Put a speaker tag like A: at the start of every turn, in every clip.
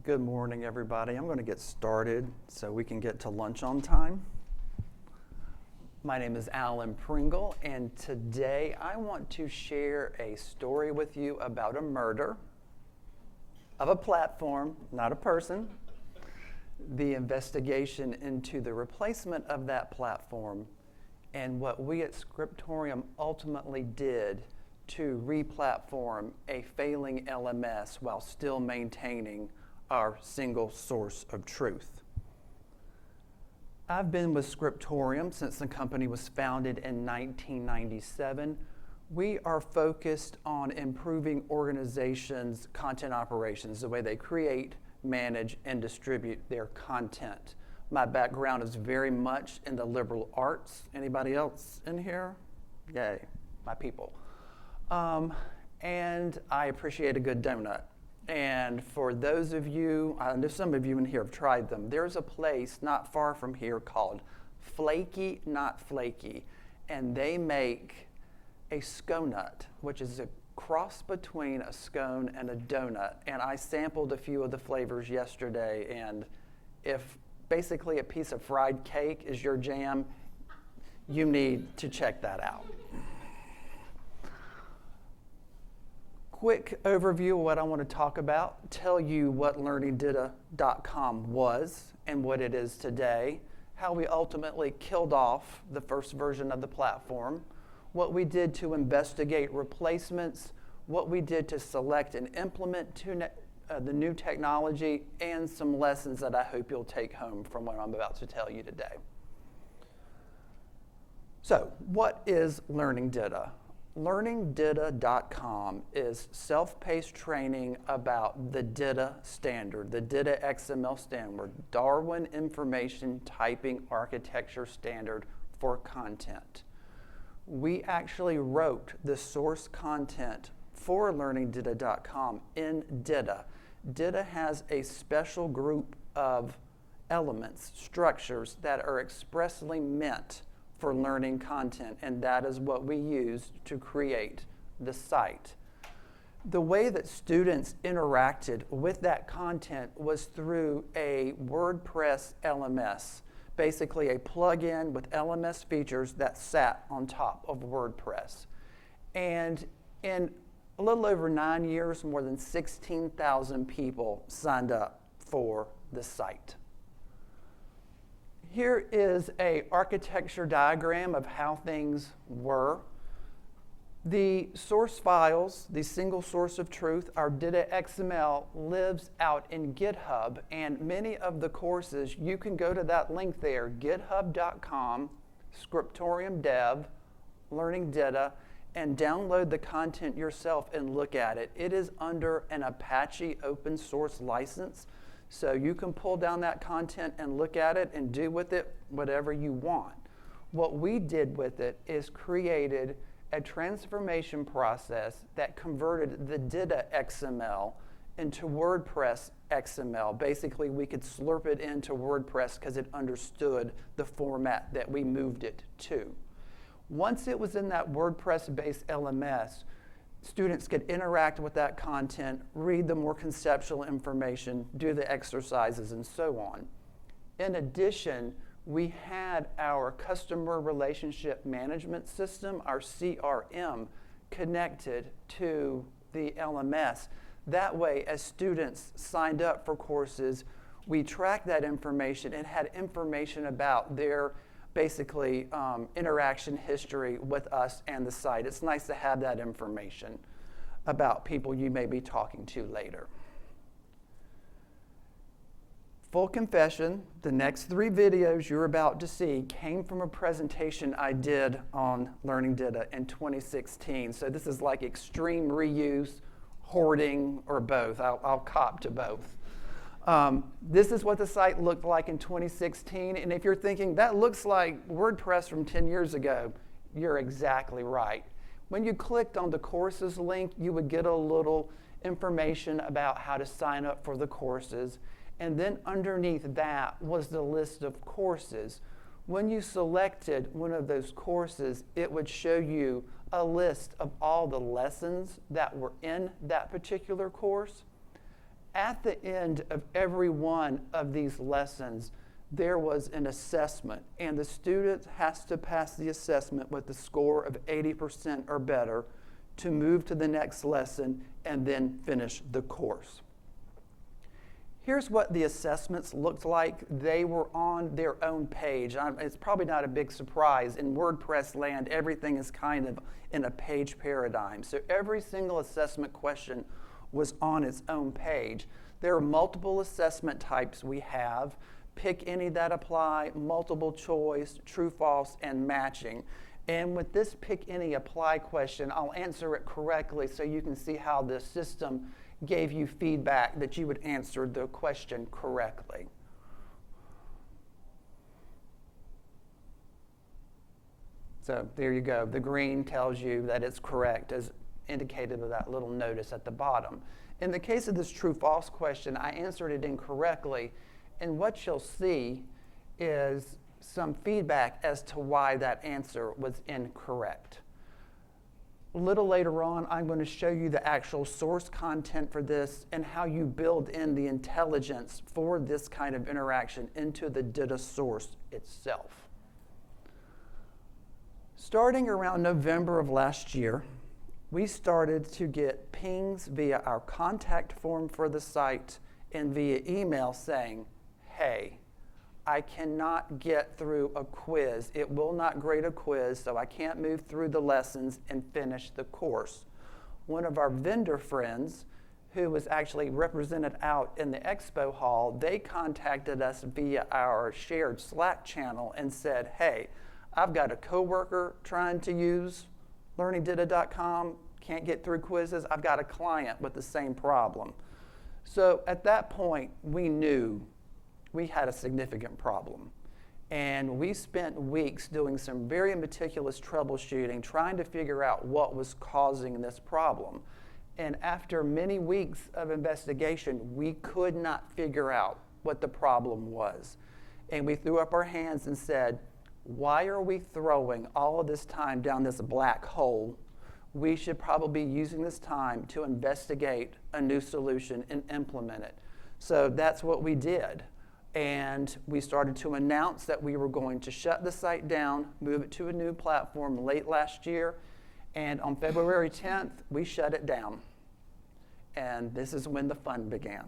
A: Good morning, everybody. I'm going to get started so we can get to lunch on time. My name is Alan Pringle, and today I want to share a story with you about a murder of a platform, not a person, the investigation into the replacement of that platform, and what we at Scriptorium ultimately did to re-platform a failing LMS while still maintaining our single source of truth. I've been with Scriptorium since the company was founded in 1997. We are focused on improving organizations' content operations, the way they create, manage, and distribute their content. My background is very much in the liberal arts. Anybody else in here? Yay, my people. And I appreciate a good donut. And for those of you, I know some of you in here have tried them, there's a place not far from here called Flaky Not Flaky, and they make a sconut, which is a cross between a scone and a donut. And I sampled a few of the flavors yesterday, and if basically a piece of fried cake is your jam, you need to check that out. Quick overview of what I want to talk about, tell you what LearningDITA.com was and what it is today, how we ultimately killed off the first version of the platform, what we did to investigate replacements, what we did to select and implement the new technology, and some lessons that I hope you'll take home from what I'm about to tell you today. So, what is LearningDITA? LearningDITA.com is self-paced training about the DITA standard, the DITA XML standard, Darwin Information Typing Architecture Standard for content. We actually wrote the source content for LearningDITA.com in DITA. DITA has a special group of elements, structures that are expressly meant for learning content, and that is what we used to create the site. The way that students interacted with that content was through a WordPress LMS, basically a plugin with LMS features that sat on top of WordPress. And in a little over 9 years, more than 16,000 people signed up for the site. Here is an architecture diagram of how things were. The source files, the single source of truth, our DITA XML lives out in GitHub, and many of the courses, you can go to that link there, github.com, Scriptorium Dev, LearningDITA, and download the content yourself and look at it. It is under an Apache open source license. So you can pull down that content and look at it and do with it whatever you want. What we did with it is created a transformation process that converted the DITA XML into WordPress XML. Basically, we could slurp it into WordPress because it understood the format that we moved it to. Once it was in that WordPress-based LMS, students could interact with that content, read the more conceptual information, do the exercises, and so on. In addition, we had our customer relationship management system, our CRM, connected to the LMS. That way, as students signed up for courses, we tracked that information and had information about their basically interaction history with us and the site. It's nice to have that information about people you may be talking to later. Full confession, the next 3 videos you're about to see came from a presentation I did on LearningDITA in 2016. So this is like extreme reuse, hoarding, or both. I'll cop to both. This is what the site looked like in 2016, and if you're thinking, that looks like WordPress from 10 years ago, you're exactly right. When you clicked on the courses link, you would get a little information about how to sign up for the courses, and then underneath that was the list of courses. When you selected one of those courses, it would show you a list of all the lessons that were in that particular course. At the end of every one of these lessons, there was an assessment, and the student has to pass the assessment with a score of 80% or better to move to the next lesson and then finish the course. Here's what the assessments looked like. They were on their own page. It's probably not a big surprise. In WordPress land, everything is kind of in a page paradigm. So every single assessment question was on its own page. There are multiple assessment types we have. Pick any that apply, multiple choice, true, false, and matching. And with this pick any apply question, I'll answer it correctly so you can see how the system gave you feedback that you would answer the question correctly. So there you go. The green tells you that it's correct, as indicated with that little notice at the bottom. In the case of this true-false question, I answered it incorrectly, and what you'll see is some feedback as to why that answer was incorrect. A little later on, I'm going to show you the actual source content for this and how you build in the intelligence for this kind of interaction into the DITA source itself. Starting around November of last year, we started to get pings via our contact form for the site and via email saying, hey, I cannot get through a quiz. It will not grade a quiz, so I can't move through the lessons and finish the course. One of our vendor friends, who was actually represented out in the expo hall, they contacted us via our shared Slack channel and said, hey, I've got a coworker trying to use LearningDITA.com, can't get through quizzes. I've got a client with the same problem. So at that point, we knew we had a significant problem. And we spent weeks doing some very meticulous troubleshooting, trying to figure out what was causing this problem. And after many weeks of investigation, we could not figure out what the problem was. And we threw up our hands and said, why are we throwing all of this time down this black hole? We should probably be using this time to investigate a new solution and implement it. So that's what we did. And we started to announce that we were going to shut the site down, move it to a new platform late last year. And on February 10th, we shut it down. And this is when the fun began.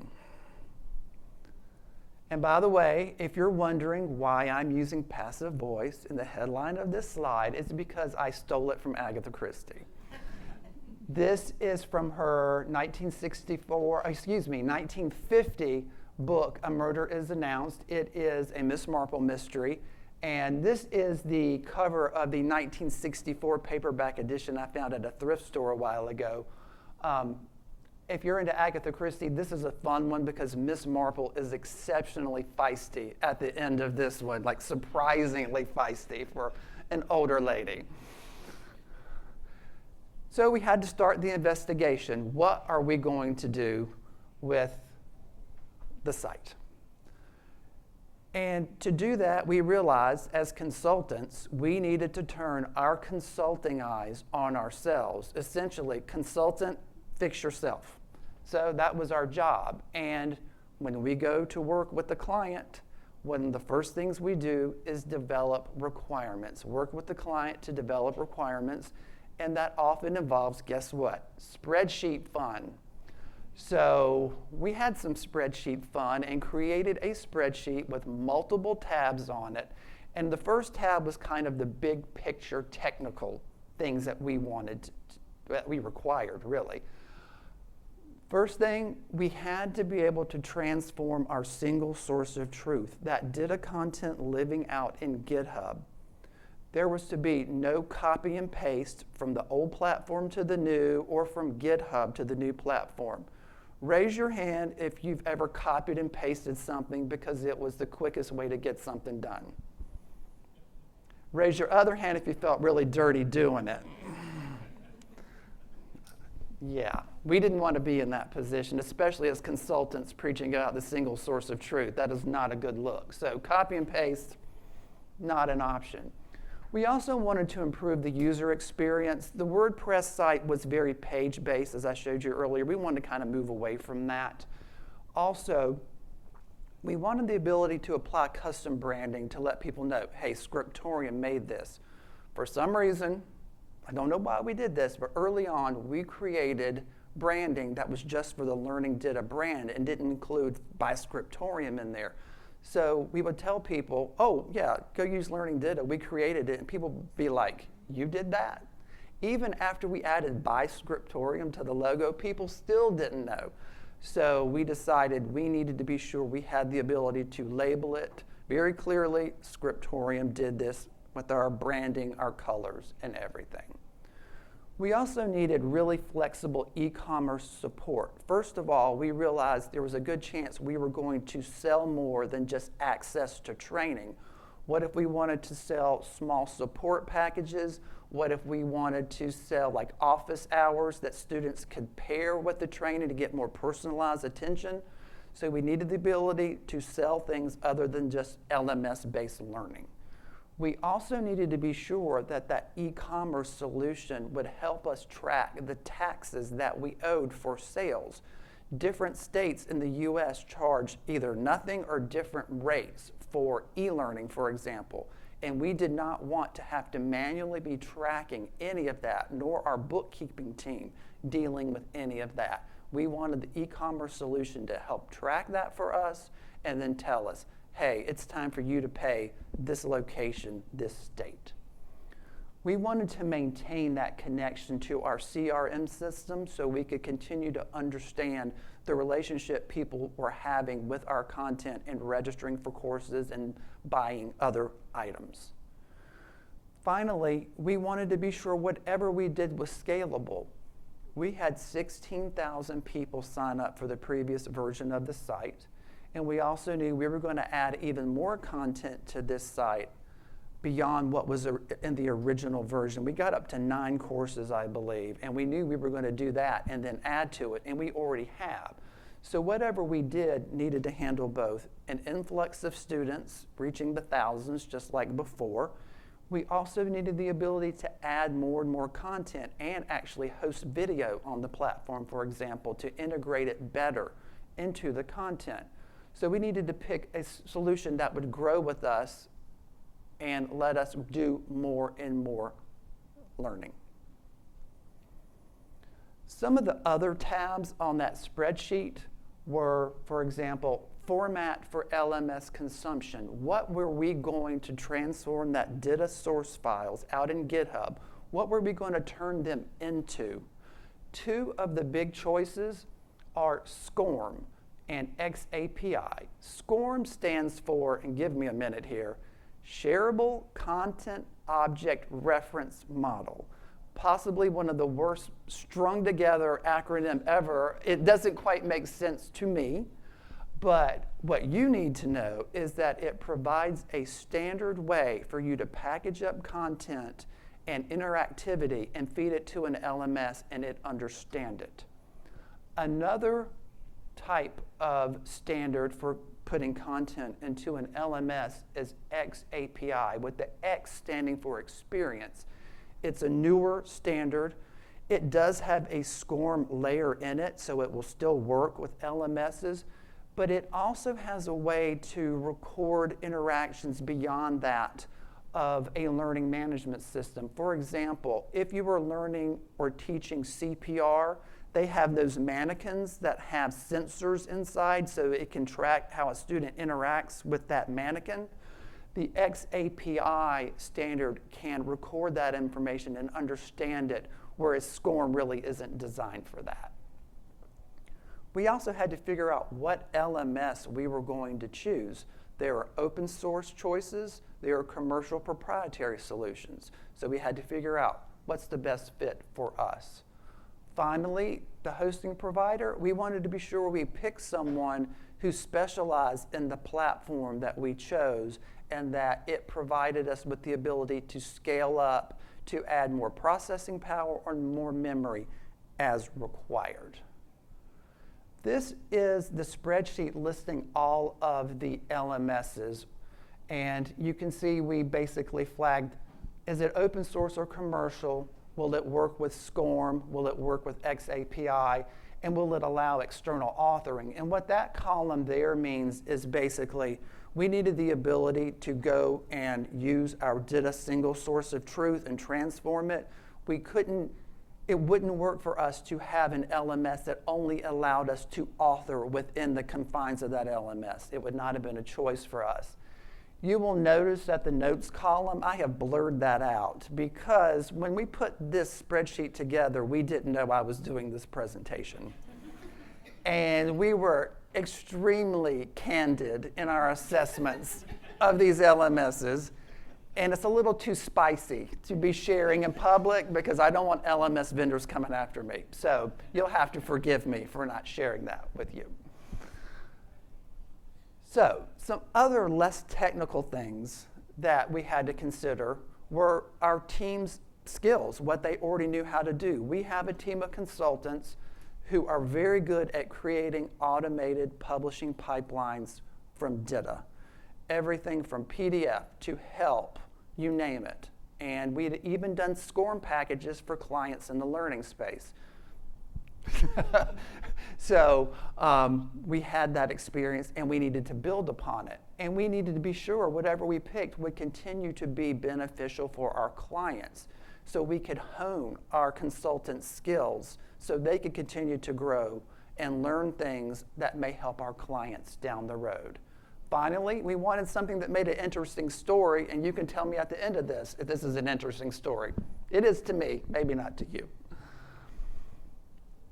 A: And by the way, if you're wondering why I'm using passive voice in the headline of this slide, it's because I stole it from Agatha Christie. This is from her 1950 book, A Murder is Announced. It is a Miss Marple mystery, and this is the cover of the 1964 paperback edition I found at a thrift store a while ago. If you're into Agatha Christie, this is a fun one because Miss Marple is exceptionally feisty at the end of this one, like surprisingly feisty for an older lady. So we had to start the investigation. What are we going to do with the site? And to do that, we realized as consultants, we needed to turn our consulting eyes on ourselves. Essentially, consultant, fix yourself. So that was our job. And when we go to work with the client, one of the first things we do is develop requirements. Work with the client to develop requirements. And that often involves, guess what? Spreadsheet fun. So we had some spreadsheet fun and created a spreadsheet with multiple tabs on it. And the first tab was kind of the big picture technical things that we wanted, that we required, really. First thing, we had to be able to transform our single source of truth, that DITA content living out in GitHub. There was to be no copy and paste from the old platform to the new or from GitHub to the new platform. Raise your hand if you've ever copied and pasted something because it was the quickest way to get something done. Raise your other hand if you felt really dirty doing it. Yeah, we didn't want to be in that position, especially as consultants preaching about the single source of truth. That is not a good look. So copy and paste, not an option. We also wanted to improve the user experience. The WordPress site was very page-based, as I showed you earlier. We wanted to kind of move away from that. Also, we wanted the ability to apply custom branding to let people know, hey, Scriptorium made this. For some reason, I don't know why we did this, but early on, we created branding that was just for the LearningDITA brand and didn't include by Scriptorium in there. So we would tell people, oh, yeah, go use LearningDITA. We created it, and people would be like, you did that? Even after we added by Scriptorium to the logo, people still didn't know. So we decided we needed to be sure we had the ability to label it very clearly. Scriptorium did this with our branding, our colors, and everything. We also needed really flexible e-commerce support. First of all, we realized there was a good chance we were going to sell more than just access to training. What if we wanted to sell small support packages? What if we wanted to sell like office hours that students could pair with the training to get more personalized attention? So we needed the ability to sell things other than just LMS-based learning. We also needed to be sure that that e-commerce solution would help us track the taxes that we owed for sales. Different states in the US charge either nothing or different rates for e-learning, for example. And we did not want to have to manually be tracking any of that, nor our bookkeeping team dealing with any of that. We wanted the e-commerce solution to help track that for us and then tell us, hey, it's time for you to pay this location, this state. We wanted to maintain that connection to our CRM system so we could continue to understand the relationship people were having with our content and registering for courses and buying other items. Finally, we wanted to be sure whatever we did was scalable. We had 16,000 people sign up for the previous version of the site, and we also knew we were going to add even more content to this site beyond what was in the original version. We got up to 9 courses, I believe, and we knew we were going to do that and then add to it, and we already have. So whatever we did needed to handle both an influx of students reaching the thousands just like before. We also needed the ability to add more and more content and actually host video on the platform, for example, to integrate it better into the content. So we needed to pick a solution that would grow with us and let us do more and more learning. Some of the other tabs on that spreadsheet were, for example, format for LMS consumption. What were we going to transform that DITA source files out in GitHub? What were we going to turn them into? 2 of the big choices are SCORM and XAPI. SCORM stands for, and give me a minute here, Shareable Content Object Reference Model. Possibly one of the worst strung together acronym ever. It doesn't quite make sense to me, but what you need to know is that it provides a standard way for you to package up content and interactivity and feed it to an LMS and it understand it. Another type of standard for putting content into an LMS is XAPI, with the X standing for experience. It's a newer standard. It does have a SCORM layer in it, so it will still work with LMSs, but it also has a way to record interactions beyond that of a learning management system. For example, if you were learning or teaching CPR, they have those mannequins that have sensors inside so it can track how a student interacts with that mannequin. The XAPI standard can record that information and understand it, whereas SCORM really isn't designed for that. We also had to figure out what LMS we were going to choose. There are open source choices, there are commercial proprietary solutions. So we had to figure out what's the best fit for us. Finally, the hosting provider, we wanted to be sure we picked someone who specialized in the platform that we chose and that it provided us with the ability to scale up, to add more processing power or more memory as required. This is the spreadsheet listing all of the LMSs, and you can see we basically flagged, is it open source or commercial? Will it work with SCORM? Will it work with XAPI? and will it allow external authoring? And what that column there means is basically we needed the ability to go and use our DITA single source of truth and transform it. It wouldn't work for us to have an LMS that only allowed us to author within the confines of that LMS. It would not have been a choice for us. You will notice that the notes column, I have blurred that out because when we put this spreadsheet together, we didn't know I was doing this presentation. And we were extremely candid in our assessments of these LMSs. And it's a little too spicy to be sharing in public because I don't want LMS vendors coming after me. So you'll have to forgive me for not sharing that with you. So some other less technical things that we had to consider were our team's skills, what they already knew how to do. We have a team of consultants who are very good at creating automated publishing pipelines from DITA. Everything from PDF to help, you name it. And we'd even done SCORM packages for clients in the learning space. So we had that experience and we needed to build upon it. And we needed to be sure whatever we picked would continue to be beneficial for our clients so we could hone our consultants' skills so they could continue to grow and learn things that may help our clients down the road. Finally, we wanted something that made an interesting story, and you can tell me at the end of this if this is an interesting story. It is to me, maybe not to you.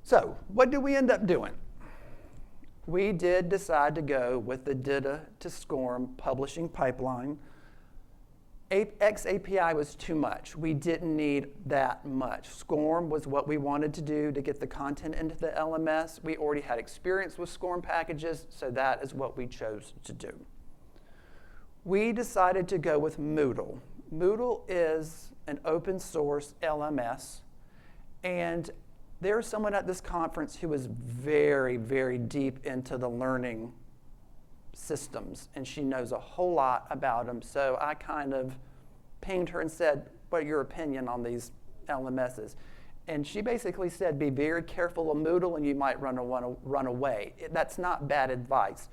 A: So, what did we end up doing? We did decide to go with the DITA to SCORM publishing pipeline. XAPI was too much. We didn't need that much. SCORM was what we wanted to do to get the content into the LMS. We already had experience with SCORM packages, so that is what we chose to do. We decided to go with Moodle. Moodle is an open source LMS, and there's someone at this conference who is very, very deep into the learning systems, and she knows a whole lot about them. So I kind of pinged her and said, what are your opinion on these LMSs? And she basically said, be very careful of Moodle and you might run away. That's not bad advice.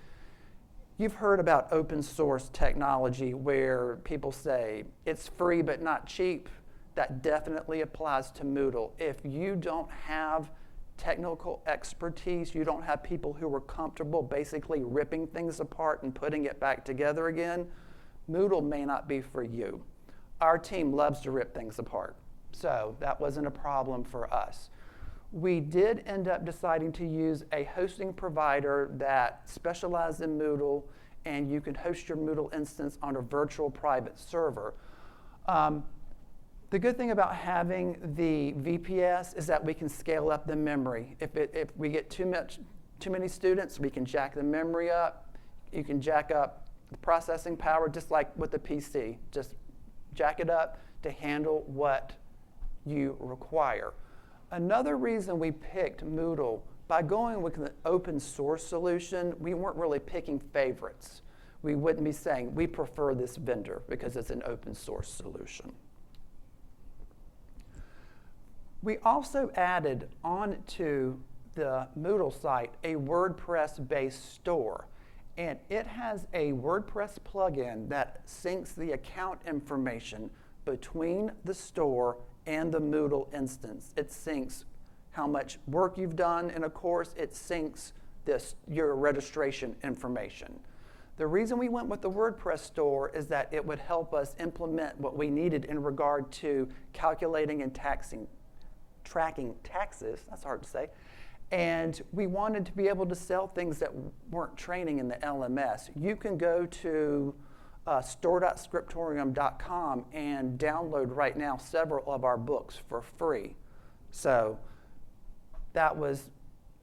A: You've heard about open source technology where people say it's free but not cheap. That definitely applies to Moodle. If you don't have technical expertise, you don't have people who are comfortable basically ripping things apart and putting it back together again, Moodle may not be for you. Our team loves to rip things apart, so that wasn't a problem for us. We did end up deciding to use a hosting provider that specialized in Moodle, and you can host your Moodle instance on a virtual private server. The good thing about having the VPS is that we can scale up the memory. If we get too many students, we can jack the memory up. You can jack up the processing power just like with the PC. Just jack it up to handle what you require. Another reason we picked Moodle, by going with an open source solution, we weren't really picking favorites. We wouldn't be saying we prefer this vendor because it's an open source solution. We also added onto the Moodle site a WordPress-based store. And it has a WordPress plugin that syncs the account information between the store and the Moodle instance. It syncs how much work you've done in a course. It syncs your registration information. The reason we went with the WordPress store is that it would help us implement what we needed in regard to calculating and tracking taxes, that's hard to say, and we wanted to be able to sell things that weren't training in the LMS. You can go to store.scriptorium.com and download right now several of our books for free. So that was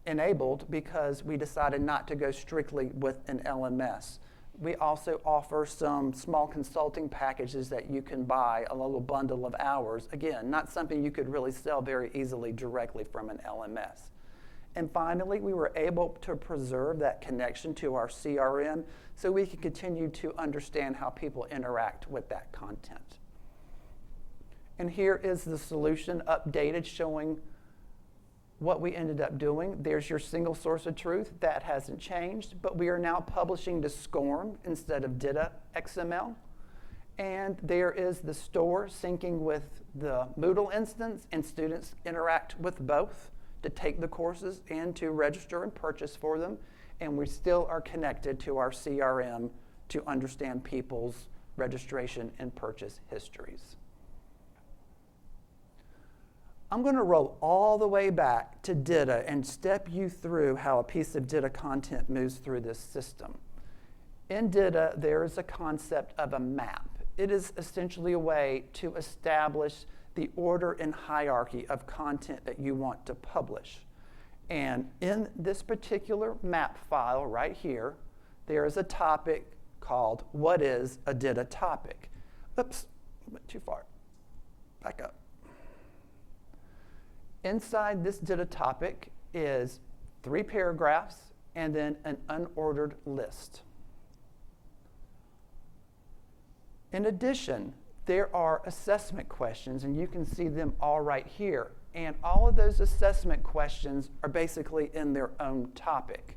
A: enabled because we decided not to go strictly with an LMS. We also offer some small consulting packages that you can buy, a little bundle of hours. Again, not something you could really sell very easily directly from an LMS. And finally, we were able to preserve that connection to our CRM so we can continue to understand how people interact with that content. And here is the solution updated, showing what we ended up doing, there's your single source of truth. That hasn't changed, but we are now publishing to SCORM instead of DITA XML. And there is the store syncing with the Moodle instance, and students interact with both to take the courses and to register and purchase for them. And we still are connected to our CRM to understand people's registration and purchase histories. I'm going to roll all the way back to DITA and step you through how a piece of DITA content moves through this system. In DITA, there is a concept of a map. It is essentially a way to establish the order and hierarchy of content that you want to publish. And in this particular map file right here, there is a topic called What is a DITA Topic? Oops, I went too far. Back up. Inside this DITA topic is 3 paragraphs and then an unordered list. In addition, there are assessment questions, and you can see them all right here. And all of those assessment questions are basically in their own topic.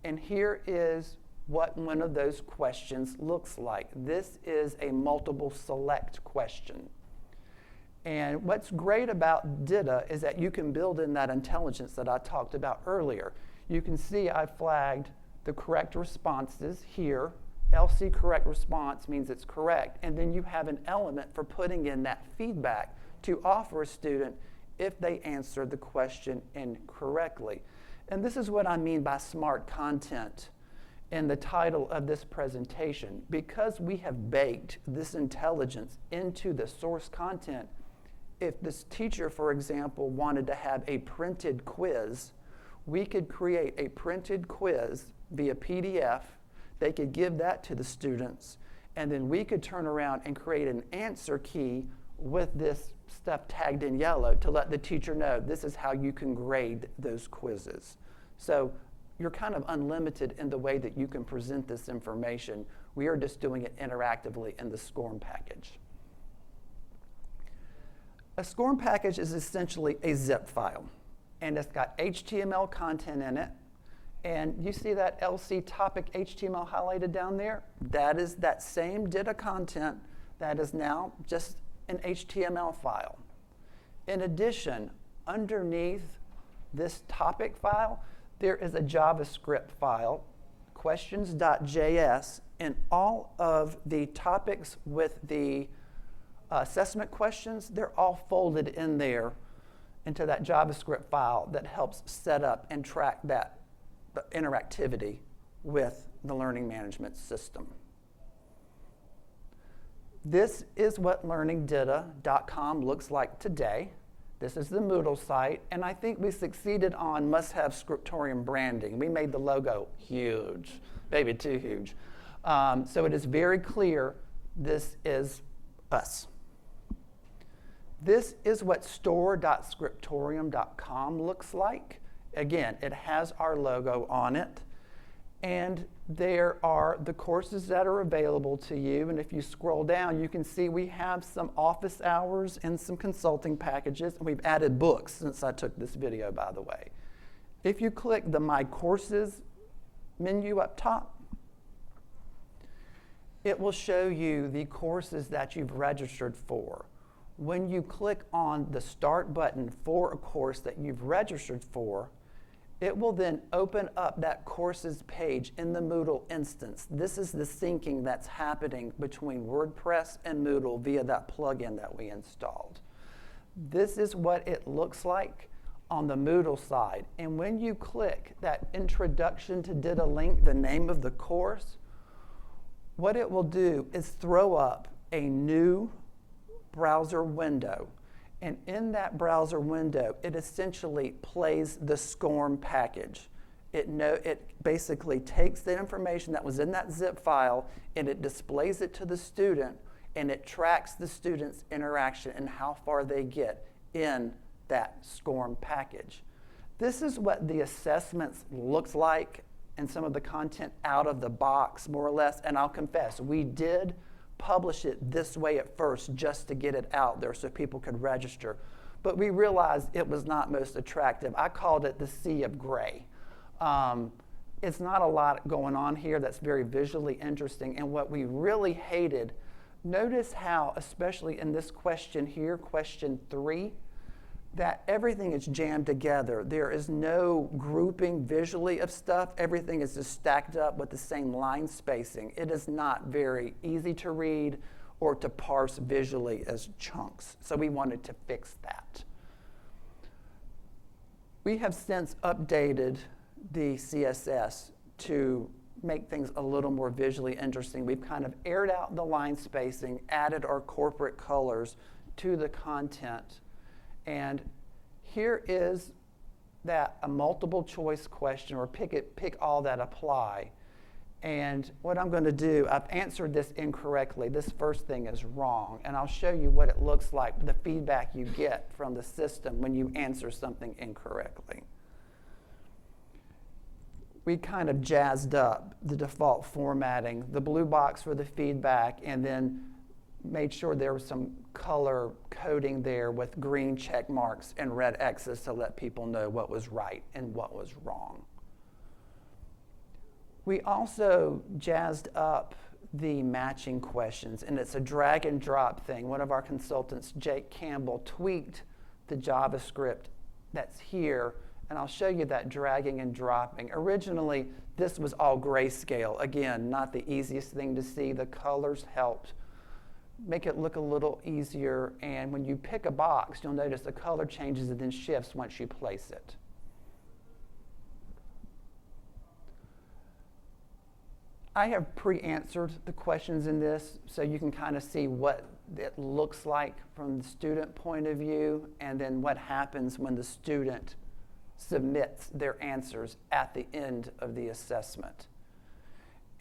A: And here is what one of those questions looks like. This is a multiple select question. And what's great about DITA is that you can build in that intelligence that I talked about earlier. You can see I flagged the correct responses here. LC correct response means it's correct. And then you have an element for putting in that feedback to offer a student if they answer the question incorrectly. And this is what I mean by smart content in the title of this presentation. Because we have baked this intelligence into the source content, if this teacher, for example, wanted to have a printed quiz, we could create a printed quiz via PDF. They could give that to the students, and then we could turn around and create an answer key with this stuff tagged in yellow to let the teacher know this is how you can grade those quizzes. So you're kind of unlimited in the way that you can present this information. We are just doing it interactively in the SCORM package. A SCORM package is essentially a zip file, and it's got HTML content in it. And you see that LC topic HTML highlighted down there? That is that same DITA content that is now just an HTML file. In addition, underneath this topic file, there is a JavaScript file, questions.js, and all of the topics with the assessment questions, they're all folded in there into that JavaScript file that helps set up and track that interactivity with the learning management system. This is what LearningDITA.com looks like today. This is the Moodle site, and I think we succeeded on must-have Scriptorium branding. We made the logo huge, maybe too huge. So it is very clear this is us. This is what store.scriptorium.com looks like. Again, it has our logo on it, and there are the courses that are available to you. And if you scroll down, you can see we have some office hours and some consulting packages, and we've added books since I took this video, by the way. If you click the My Courses menu up top, it will show you the courses that you've registered for. When you click on the Start button for a course that you've registered for, it will then open up that courses page in the Moodle instance. This is the syncing that's happening between WordPress and Moodle via that plugin that we installed. This is what it looks like on the Moodle side. And when you click that Introduction to DITA link, the name of the course, what it will do is throw up a new browser window. And in that browser window, it essentially plays the SCORM package. It basically takes the information that was in that zip file and it displays it to the student, and it tracks the student's interaction and how far they get in that SCORM package. This is what the assessments looks like and some of the content out of the box, more or less. And I'll confess, we did publish it this way at first just to get it out there so people could register. but we realized it was not most attractive. I called it the sea of gray. It's not a lot going on here that's very visually interesting, and what we really hated, notice how, especially in this question here, question 3, that everything is jammed together. There is no grouping visually of stuff. Everything is just stacked up with the same line spacing. It is not very easy to read or to parse visually as chunks. So we wanted to fix that. We have since updated the CSS to make things a little more visually interesting. We've kind of aired out the line spacing, added our corporate colors to the content. And here is that a multiple choice question, or pick all that apply. And what I'm going to do, I've answered this incorrectly. This first thing is wrong. And I'll show you what it looks like, the feedback you get from the system when you answer something incorrectly. We kind of jazzed up the default formatting, the blue box for the feedback, and then made sure there was some color coding there with green check marks and red X's to let people know what was right and what was wrong. We also jazzed up the matching questions, and it's a drag and drop thing. One of our consultants, Jake Campbell, tweaked the JavaScript that's here, and I'll show you that dragging and dropping. Originally, this was all grayscale. Again, not the easiest thing to see. The colors helped make it look a little easier, and when you pick a box, you'll notice the color changes and then shifts once you place it. I have pre-answered the questions in this so you can kind of see what it looks like from the student point of view, and then what happens when the student submits their answers at the end of the assessment.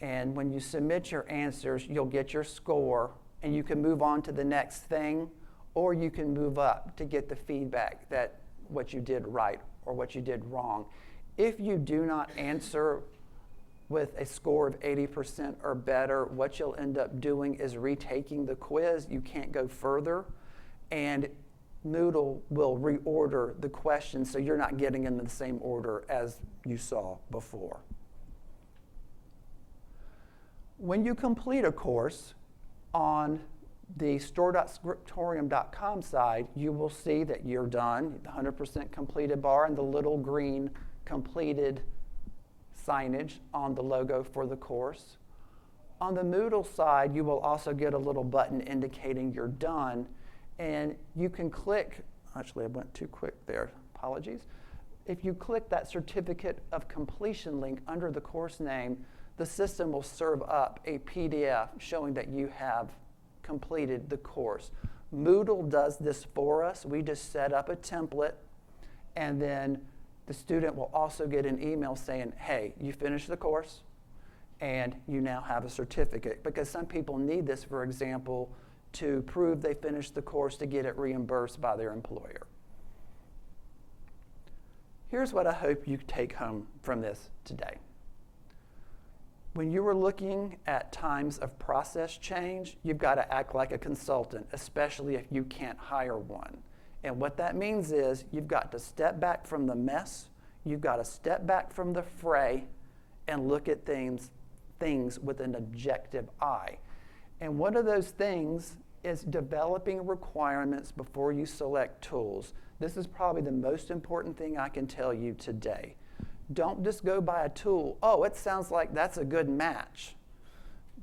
A: And when you submit your answers, you'll get your score, and you can move on to the next thing, or you can move up to get the feedback that what you did right or what you did wrong. If you do not answer with a score of 80% or better, what you'll end up doing is retaking the quiz. You can't go further, and Moodle will reorder the questions so you're not getting in the same order as you saw before. When you complete a course on the store.scriptorium.com side, you will see that you're done, the 100% completed bar, and the little green completed signage on the logo for the course. On the Moodle side, you will also get a little button indicating you're done, and you can click, actually I went too quick there, apologies. If you click that certificate of completion link under the course name, the system will serve up a PDF showing that you have completed the course. Moodle does this for us. We just set up a template, and then the student will also get an email saying, hey, you finished the course, and you now have a certificate. Because some people need this, for example, to prove they finished the course to get it reimbursed by their employer. Here's what I hope you take home from this today. When you are looking at times of process change, you've got to act like a consultant, especially if you can't hire one. And what that means is you've got to step back from the mess, you've got to step back from the fray, and look at things with an objective eye. And one of those things is developing requirements before you select tools. This is probably the most important thing I can tell you today. Don't just go by a tool. Oh, it sounds like that's a good match.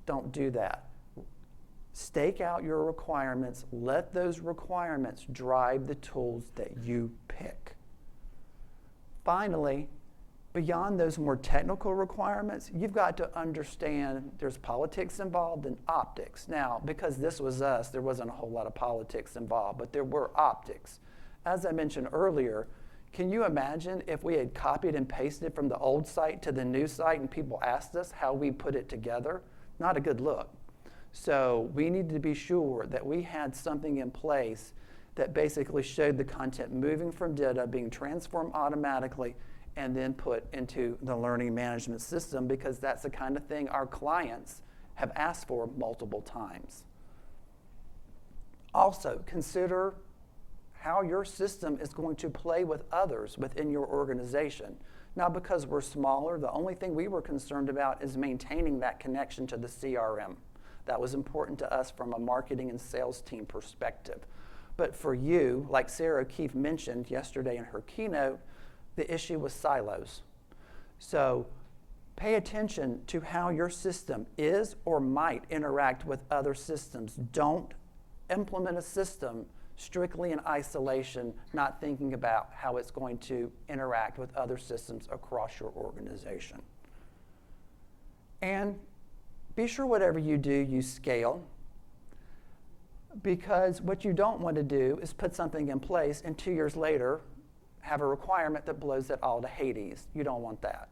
A: Don't do that. Stake out your requirements. Let those requirements drive the tools that you pick. Finally, beyond those more technical requirements, you've got to understand there's politics involved and optics. Now, because this was us, there wasn't a whole lot of politics involved, but there were optics. As I mentioned earlier, can you imagine if we had copied and pasted from the old site to the new site and people asked us how we put it together? Not a good look. So we needed to be sure that we had something in place that basically showed the content moving from DITA, being transformed automatically, and then put into the learning management system, because that's the kind of thing our clients have asked for multiple times. Also, consider how your system is going to play with others within your organization. Now, because we're smaller, the only thing we were concerned about is maintaining that connection to the CRM. That was important to us from a marketing and sales team perspective. But for you, like Sarah O'Keefe mentioned yesterday in her keynote, the issue was silos. So pay attention to how your system is or might interact with other systems. Don't implement a system strictly in isolation, not thinking about how it's going to interact with other systems across your organization. And be sure whatever you do, you scale, because what you don't want to do is put something in place and 2 years later have a requirement that blows it all to Hades. You don't want that.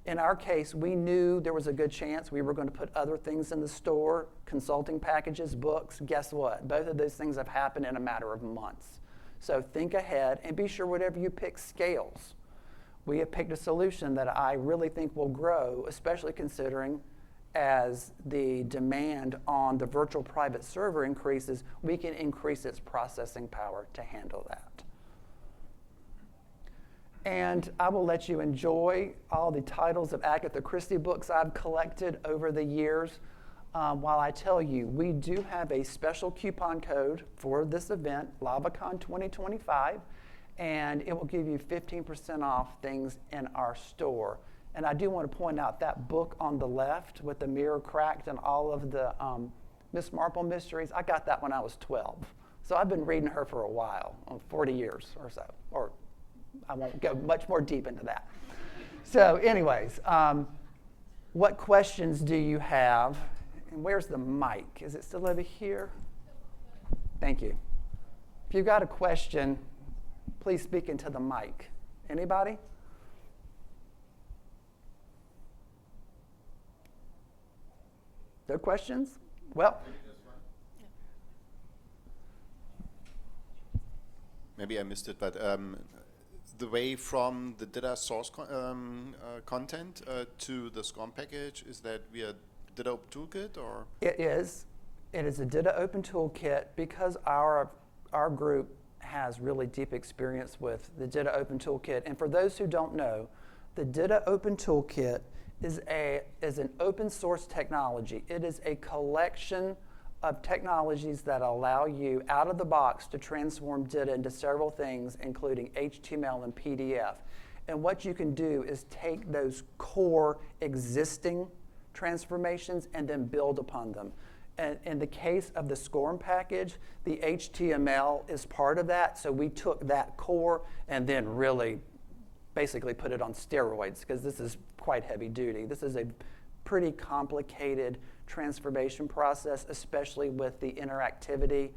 A: In our case, we knew there was a good chance we were going to put other things in the store, consulting packages, books. Guess what? Both of those things have happened in a matter of months. So think ahead and be sure whatever you pick scales. We have picked a solution that I really think will grow, especially considering as the demand on the virtual private server increases, we can increase its processing power to handle that. And I will let you enjoy all the titles of Agatha Christie books I've collected over the years. While I tell you, we do have a special coupon code for this event, LavaCon 2025, and it will give you 15% off things in our store. And I do want to point out that book on the left with the mirror cracked and all of the Miss Marple mysteries, I got that when I was 12. So I've been reading her for a while, 40 years or so, or I won't go much more deep into that. So anyways, what questions do you have? And where's the mic? Is it still over here? Thank you. If you've got a question, please speak into the mic. Anybody? No questions? Well.
B: Maybe I missed it, but the way from the DITA source content to the SCORM package, is that via DITA Open Toolkit, or?
A: It is. It is a DITA Open Toolkit because our group has really deep experience with the DITA Open Toolkit. And for those who don't know, the DITA Open Toolkit is an open source technology. It is a collection of technologies that allow you out of the box to transform DITA into several things, including HTML and PDF. And what you can do is take those core existing transformations and then build upon them. And in the case of the SCORM package, the HTML is part of that. So we took that core and then really basically put it on steroids, because this is quite heavy duty. This is a pretty complicated transformation process, especially with the interactivity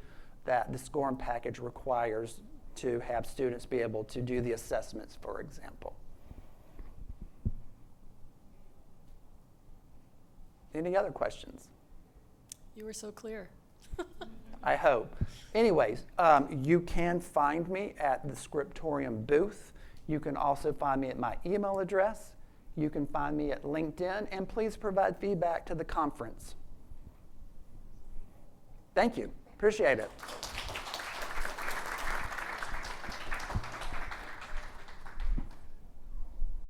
A: that the SCORM package requires to have students be able to do the assessments, for example. Any other questions?
C: You were so clear.
A: I hope. Anyways, you can find me at the Scriptorium booth. You can also find me at my email address. You can find me at LinkedIn, and please provide feedback to the conference. Thank you. Appreciate it.